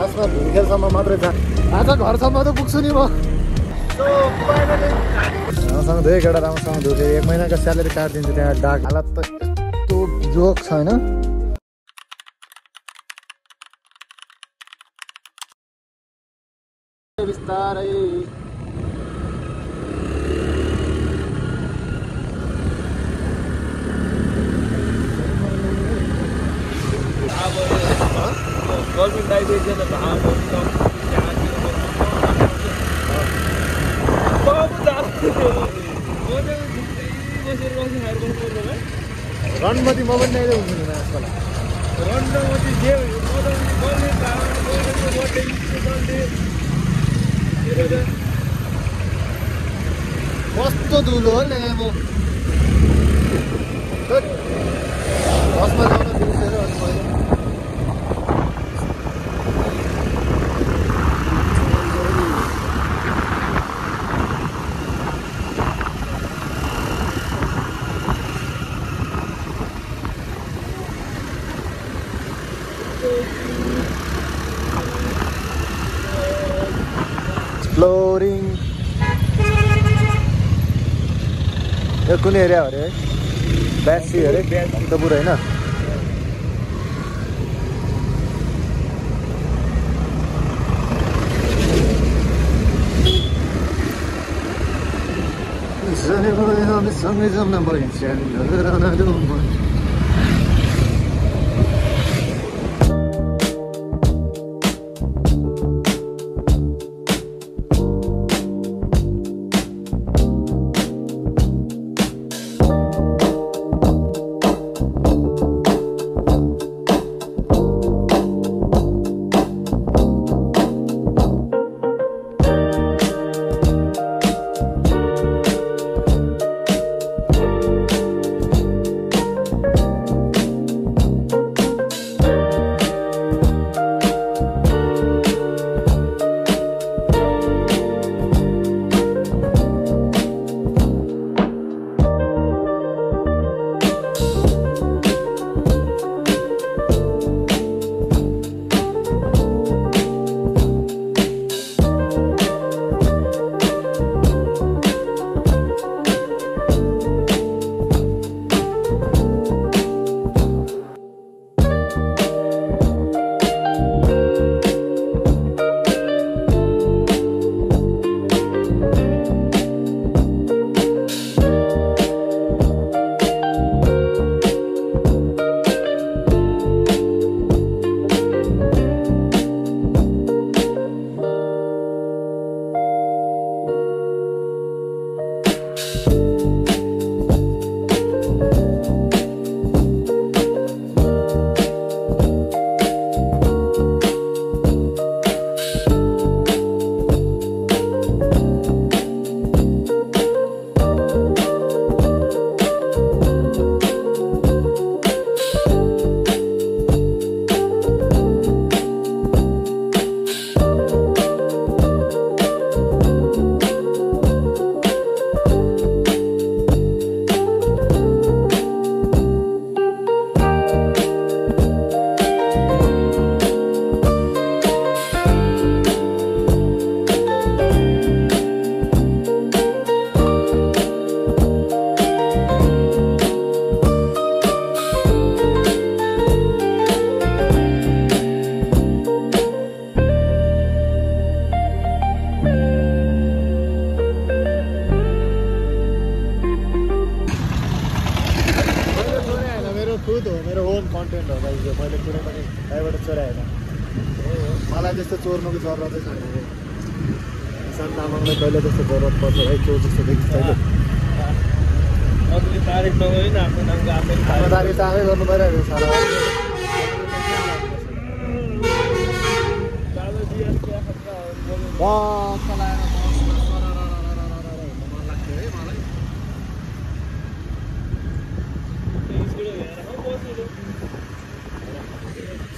खासमा भुइँखेलसम्म मात्रै जा आज घरसम्म त पुग्छु नि म राम्रोसँग धोयो केटा राम्रोसँग धोयो 1 महिनाको स्यालेरी काटिदिन्छु त्यहाँ डाक हालत त यस्तो जोक छैन बिस्तारै गभर्मेन्ट डाइभेजन रणमती म पनि अहिले हुन्छु नि आजकल कस्तो धुलो हो नि म बसमा जान बिर्सेर अनि मैले एक्सप्लोरिङ यो कुन एरिया हो अरे है ब्यासी अरे भक्तपुर होइन सँगै जाउँ न बहिनी कन्टेन्ट हो गाइस यो मैले कुनै पनि कहीँबाट चोराएन मलाई जस्तो चोर्नुको जरुरतै छैन किसान तामाङलाई कहिले जस्तो जरुरत पर्छ है चोर जस्तो देखिन्छ अहिले तारिफ नगरिन आफ्नो नामको आफै तारिफ त आफै गर्नु परिरहेको सारा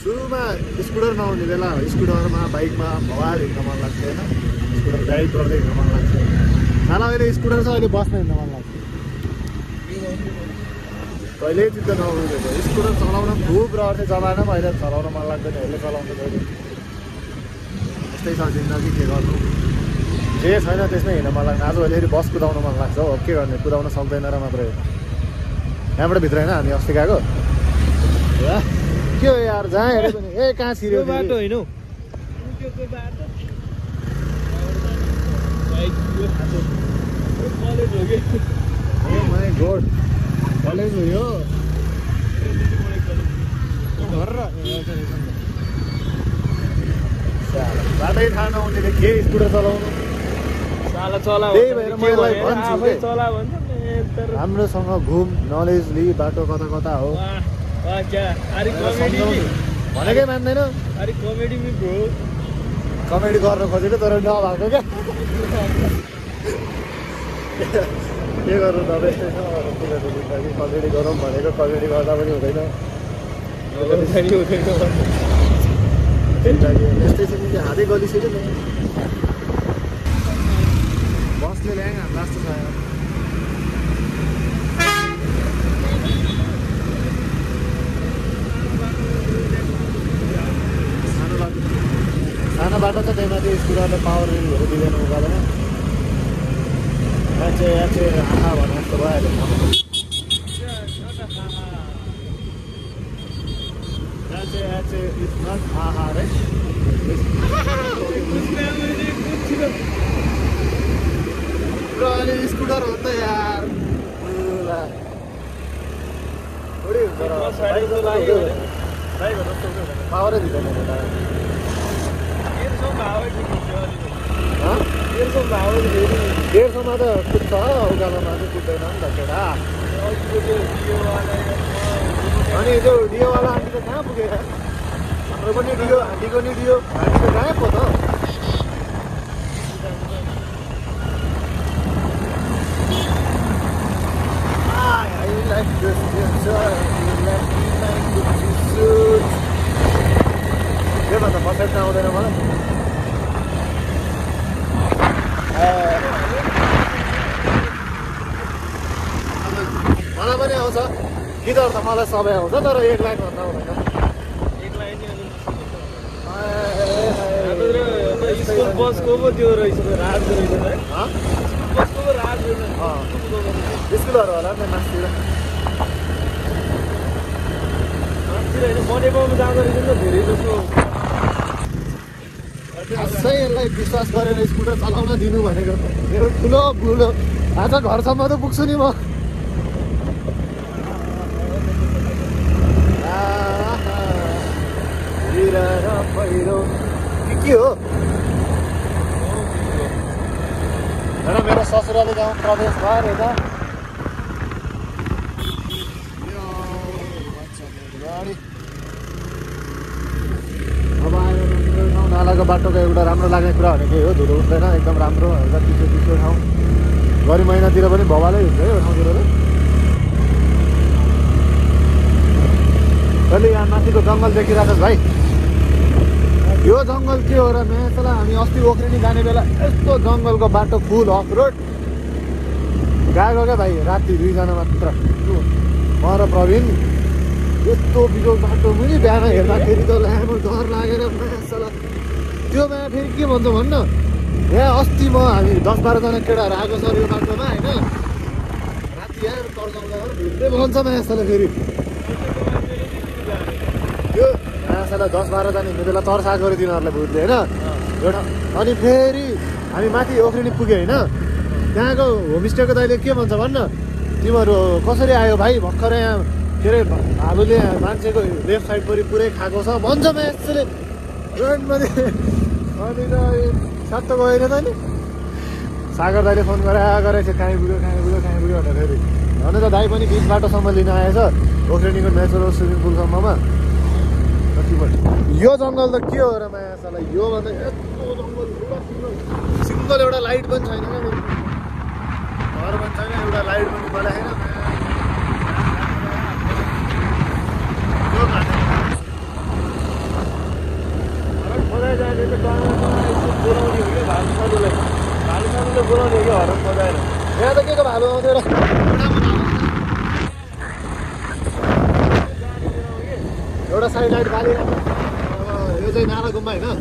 सुरुमा स्कुटर नआउने बेला स्कुटरमा बाइकमा भवाल हिँड्न मन लाग्छ होइन स्कुटर गाइड गर्दै हिँड्न मन लाग्छ खाना अहिले स्कुटर छ अहिले बस्न हिँड्न मन लाग्छ कहिल्यै चित्त नआउँदैन स्कुटर चलाउन खुब रहर थियो जमाना पनि अहिले चलाउन मन लाग्दैन अहिले चलाउँछ कहिले यस्तै छ जिन्दगी के गर्नु जे छैन त्यसमै हिँड्न मन लाग्छ आज फेरि बस कुदाउन मन लाग्छ हो के गर्ने कुदाउन सक्दैन र मात्रै यहाँबाट भित्र होइन हामी अस्ति गएको के हो यार जहाँ हेऱ्यो पनि ए कहाँ छिर्यो बाटो होइन हौ त्यो बाटो कलेज हो कि ओ माई गॉड कलेज हो यो घर र बाटै थाहा नहुनेले के स्कुटर चलाउनु साला चला त्यही भएर मैले भन्छु आफै के चला भन्छ राम्रोसँग घुम नलेज लि बाटो कता कता हो वाह क्या अरे कमेडी भनेकै मान्दैन अरे कमेडी मी ब्रो कमेडी गर्न खोजेको तर नभएको क्या के गर्नु तपाईँ यस्तै छ कमेडी गरौँ भनेको कमेडी गर्दा पनि हुँदैन त्यही लागि यस्तै छ कि हातै गलिसक्यो नि बसले ल्याङ हामीलाई जस्तो छ सानो बाटो छ त्यही माथि स्कुटरले पावर रिलहरू दिँदैन उकालोमा मान्छे आँखा भन्नु जस्तो भइहाल्यो It's not haha, right? Bro, ini skuter होता है यार. थोड़ी पावर है दिखने में ना. हाँ? 150 में तो कुछ था होगा ना माने कुछ ना लगेगा. अनि जो डियो वाला हामी त कहाँ पुगेर हाम्रो पनि डियो हान्डीको नि डियो हामी त गायब हो त के भन्दा बसाइट आउँदैन मलाई मलाई पनि आउँछ गिटार त मलाई सबै आउँछ तर एक लाइन भन्दा हुँदैन स्कुल बसको पो त्यो रहेछ राजको रहेछ है बसको पो राज रहेछ स्कुलहरू होला नि मासतिर होइन बनेपामा जाँदो रहेछ नि त धेरै जस्तो खासै यसलाई विश्वास गरेर स्कुटर चलाउन दिनु भनेको मेरो ठुलो बुढो आज घरसम्म त पुग्छु नि म पहिरो के हो हेर मेरो ससुराली गाउँ प्रवेश भयो यता अब आयो मेरो गाउँ नालाको बाटोको एउटा राम्रो लाग्ने कुरा भनेको हो धुलो उठ्दैन एकदम राम्रो हल्का चिसो चिसो ठाउँ गरी महिनातिर पनि भवालै हुन्छ है यो ठाउँतिर कहिले यहाँ माथिको जङ्गल देखिरहेको छ भाइ यो जङ्गल के हो र मेसला हामी अस्ति ओख्रिनी जाने बेला यस्तो जङ्गलको बाटो फुल अफ रोड गएको क्या भाइ राति 2 जना मात्र म र प्रवीण यस्तो बिजो बाटो पनि बिहान हेर्दाखेरि त लामो डर लागेर मेसला त्यो माया फेरि के भन्छ भन्न यहाँ अस्ति म हामी 10-12 जना केटाहरू आएको छ यो बाटोमा होइन राति यहाँ तर्साउँदा भित्रै भन्छ मेसला फेरि यो माछालाई 10-12 जना हिँड्ने बेला तर्सा गऱ्यो तिनीहरूलाई भुटले होइन एउटा अनि फेरि हामी माथि ओख्रिनी पुग्यो होइन त्यहाँको होमस्टेको दाइले के भन्छ भन्न तिमीहरू कसरी आयो भाइ भर्खरै यहाँ के अरे भालुले मान्छेको लेफ्ट साइडपरि पुरै खाएको छ भन्छ यसले रोडमा अनि त सात गएर त नि सागर दाइले फोन गरेको छ कहीँ पुग्यो भनेर फेरि भने त दाइ पनि बिच बाटोसम्म लिन आएछ ओख्रिनीको नेचुरल स्विमिङ पुलसम्ममा यो जङ्गल त के हो र मायासालाई यो भन्दा यस्तो जङ्गल सिङ्गल एउटा लाइट पनि छैन क्या घर पनि छैन एउटा लाइट पनि बनाएन खोजाइ जाने त बोलाउने हो कि भालुसालुले बोलाउने हो कि हरम बजाएर यहाँ त के को भालु आउँथ्यो र एउटा साइड लाइट बालिरहेको यो चाहिँ नाला गुम्बा होइन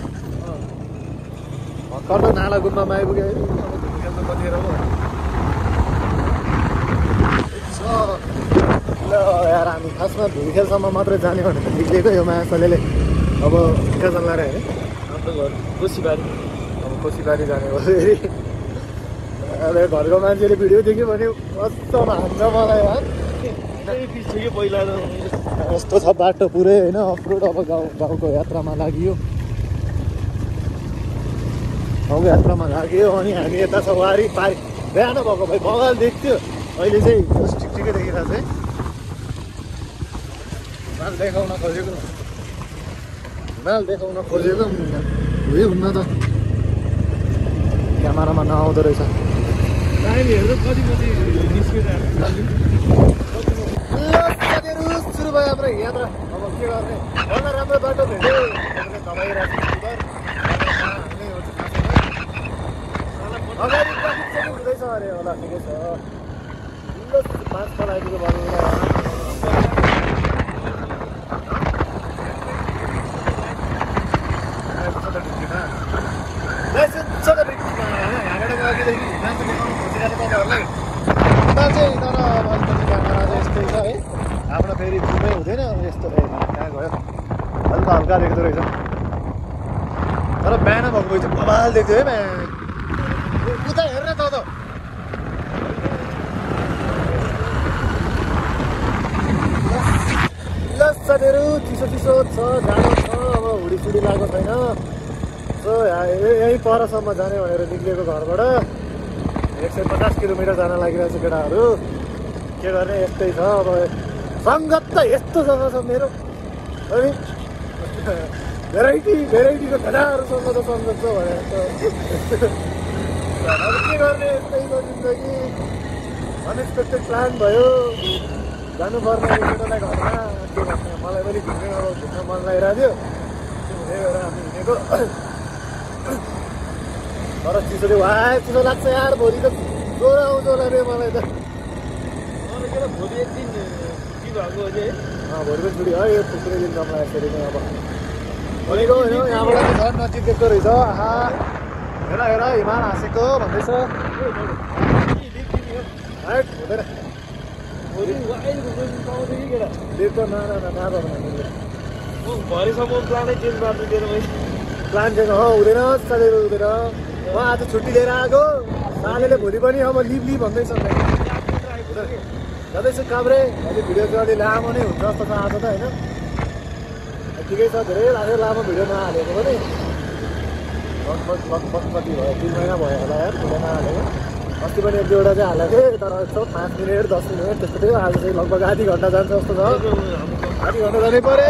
भर्खर त नाला गुम्बामा आइपुग्यो अब धुलो खेल्नु कतिखेर हो ल यार हामी खासमा धुलो खेलसम्म मात्रै जाने भनेर निक्लिएको यो मायासले अब कहाँ जान्ला रे होइन हाम्रो घर कोसीबारी अब कोसीबारी जाने हो फेरि अब घरको मान्छेले भिडियो देख्यो भने कस्तो हान्छ मलाई यार पिस थियो पहिला त यस्तो छ बाटो पुरै होइन अफरोड अब गाउँको यात्रामा लाग्यो गाउँको यात्रामा लाग्यो अनि हामी यता छ वारी पारी बिहान भएको भाइ बगाल देख्थ्यो अहिले चाहिँ ठिक ठिकै देखिरहेको छ है हिमाल देखाउन खोजेको उयो हुन्न त क्यामेरामा नआउँदो रहेछ नानीहरू कति निस्केर सुरु भयो हाम्रो यात्रा अब के गर्ने भन्न राम्रो बाटो भेट्यो अगाडि ट्राफिक चाहिँ हुँदैछ अरे होला ठिकै छ 5 कल आइपुग्यो भन्नु आफ्नो फेरि जुमै हुँदैन यस्तो कहाँ गयो हल्का हल्का देख्दो रहेछ तर बिहान भएको चाहिँ बबाल देख्थ्यो है बिहान उता हेर्न त साथीहरू चिसो चिसो छ जाडो छ अब हुडीसुडी लागेको छैन सो यहीँ परसम्म जाने भनेर निक्लिएको घरबाट 150 किलोमिटर जान लागिरहेको छ केटाहरू के गर्ने यस्तै छ अब सङ्गत त यस्तो जग्गा छ मेरो अनि भेराइटीको खेलाहरूसँग त सङ्गत छ भनेर त अब के गर्ने यस्तै छ जिन्दगी अनएक्सपेक्टेड प्लान भयो जानुपर्ने केटालाई घरमा के गर्ने मलाई पनि घुम्न मन लागिरहेको थियो त्यही भएर हामी हिँडेको तर चिसोले वा चिसो लाग्छ यार भोलि त ज्वरो आउँछ होला रे मलाई त भोलि एक दिन के भएको अझै भोलि पनि छुट्टी है यो पुग्ने दिन जम्मा यसरी नै अब भनेको होइन यहाँबाट त झन् नजिक देख्दो रहेछ आहा हेर हेर हिमाल हाँसेको भन्दैछ हुँदैन देख्छ नादा हामीले भरेसम्म प्लानै चेन्ज गर्नु दिएर प्लान चाहिँ हुँदैन सालेर हुँदैन म आज छुट्टी लिएर आएको सालेले भोलि पनि अब लिभ भन्दैछ जाँदैछु काभ्रे अहिले भिडियो चाहिँ अलि लामो नै हुन्छ जस्तो छ आज त होइन ठिकै छ धेरै लामो भिडियो नहालेको पनि लगभग कति भयो 3 महिना भयो होला यार भिडियो नहालेको अस्ति पनि 1-2वटा चाहिँ हालेको थिएँ तर यस्तो 5 मिनट 10 मिनट त्यस्तो थियो आज चाहिँ लगभग आधी घन्टा जान्छ जस्तो छ आधी घन्टा जानै पऱ्यो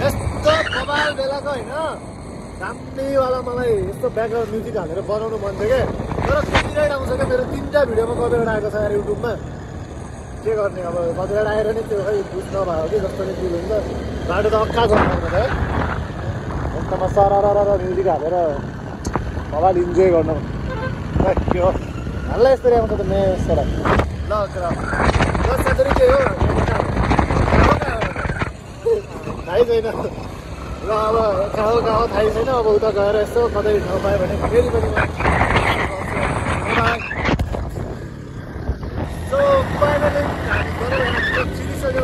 यस्तो बबाल बेलाको होइन दामीवाला मलाई यस्तो ब्याकग्राउन्ड म्युजिक हालेर बनाउनु मन थियो क्या तर कपिराइट आउँछ क्या मेरो 3टा भिडियोमा कपिराइट आएको छ यार युट्युबमा के गर्ने अब कपिराइट आएर नि त्यो खै बुझ नभयो कि जस्तो नै फिल हुन्छ बाटो त अक्का गर्नुपर्छ है एकदम सरर म्युजिक हालेर मोबाइल इन्जोय गर्नु के हो हल्ला यस्तरी आउँछ त नयाँ यस्तोलाई ल साथीहरू के हो थाहै छैन ल अब कहाँ थाहै छैन अब उता गएर यसो कतै ठाउँ पायो भने फेरि पनि चिनिसक्यो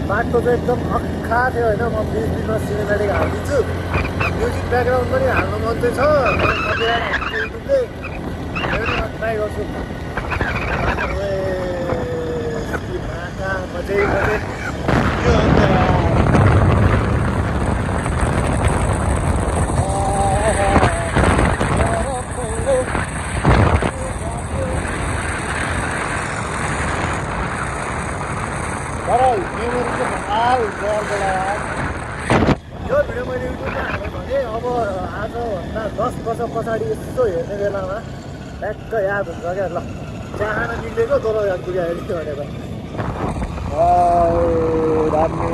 बाटो चाहिँ एकदम अक्खा थियो होइन म बिचमा सिनेमेटिक हालिदिन्छु म्युजिक ब्याकग्राउन्ड पनि हाल्नु मन चाहिँ छ युट्युबले ट्राई गर्छु मजै यो भिडियो मैले युट्युबमा हालेँ भने अब आजभन्दा 10 वर्ष पछाडि यस्तो हेर्ने बेलामा ट्याक्क याद हुन्छ क्या ल चाहना निक्लेको तल याद पुग्यो भनेर दामी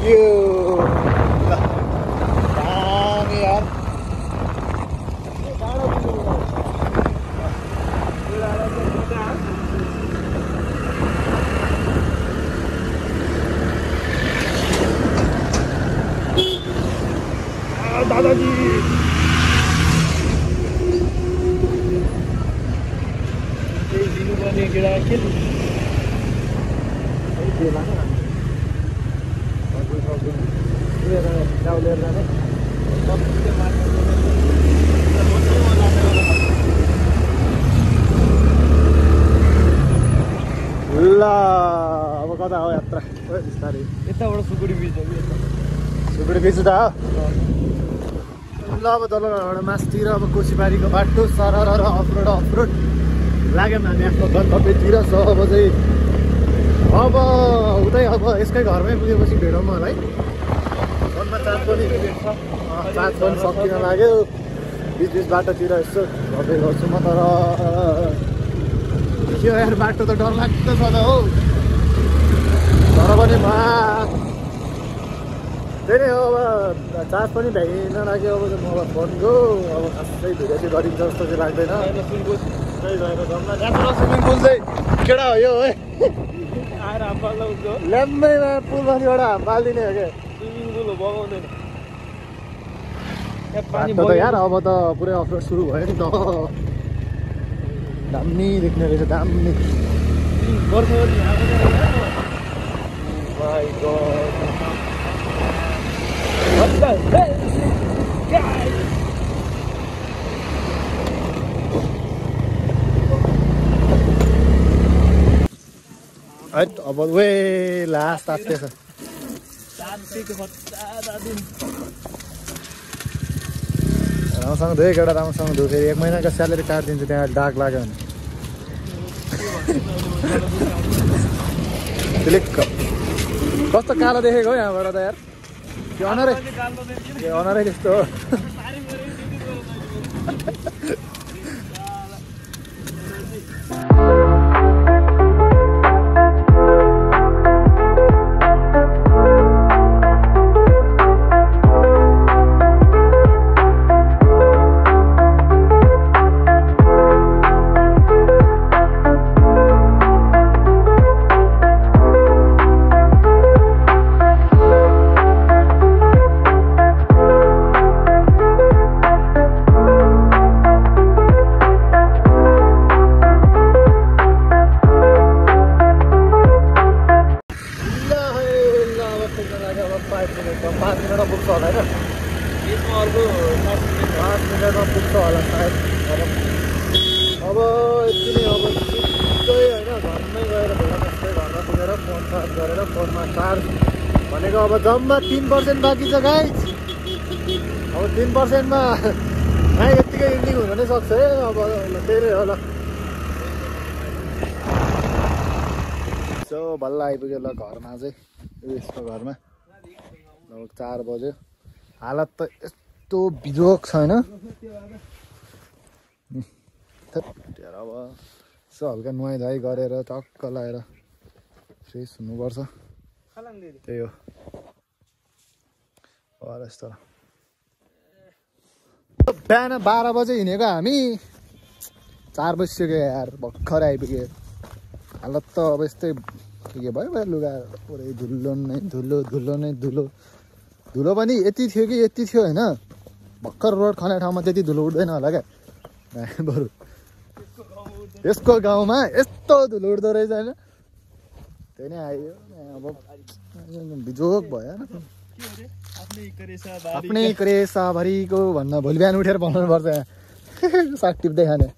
यो दामी यार दादाजी दिनुपर्ने केटा के ल अब कता हो यात्रा बिस्तारै यताबाट सुकुडी बिच हो कि सुकुडी बिच त ल अब तलबाट मासतिर अब कोसीबारीको बाटो सरर अफरोड लाग्यो हामी आफ्नो गन्तव्यतिर अब चाहिँ अब उतै अब यसकै घरमै पुगेपछि भेटौँ मलाई फोनमा चार्ज पनि सकिन लाग्यो बिच बाटोतिर यसो गर्दै गर्छु म तर के यार बाटो त डरलाग्दो छ त हौ तर पनि त्यही नै हो अब चार्ज पनि भ्याइन लाग्यो अब मोबाइल फोनको अब खासै भिडियो गरिन्छ जस्तो चाहिँ लाग्दैन स्विमिङ पुल चाहिँ केटा हो यो है आएर हाम पाल्दा हुन्छ ल्याम्बैमा पुलमाथिबाट हाम पालिदिने हो क्या स्विमिङ पुल हो बगाउँदैन बाटो त यार अब त पुरै अफरोड सुरु भयो नि त दामी देख्ने रहेछ दामी अब वे लास्ट तात्तिएछ राम्रोसँग धोयो एउटा राम्रोसँग धो फेरि 1 महिनाको स्यालेरी काटिदिन्छ त्यहाँ डाक लाग्यो भने क्लिक कस्तो कालो देखेको हो यहाँबाट त यार त्यो अनुहारै त्यस्तो हो अब यति नै अब सिधै होइन घरमै गएर घरमा पुगेर फोन चार्ज गरेर फोनमा चार्ज भनेको अब जम्मा 3% बाँकी छ गाइस अब 3%मा गाई यत्तिकै इन्डिङ हुन नै सक्छ है अब त्यही नै होला सो बल्ल आइपुग्यो ल घरमा चाहिँ यसको घरमा लगभग 4 बज्यो हालत त यस्तो बिजोक छैन अब यसो हल्का नुहाइधुवाइ गरेर टक्क लगाएर फ्रेस हुनुपर्छ त्यही हो यस्तो बिहान 12 बजे हिँडेको हामी 4 बजिसक्यो यार भर्खर आइपुग्यो हालत त अब यस्तै के भयो लुगा पुरै धुलो नै धुलो पनि यति थियो कि यति थियो होइन भर्खर रोड खने ठाउँमा त्यति धुलो उठ्दैन होला क्या बरु यसको गाउँमा यस्तो धुलो उठ्दो रहेछ होइन त्यही नै आयो अब बिजोक भयो आफ्नै क्रेसाभरिको भन्न भोलि बिहान उठेर बनाउनु पर्छ साग टिप्दै खाने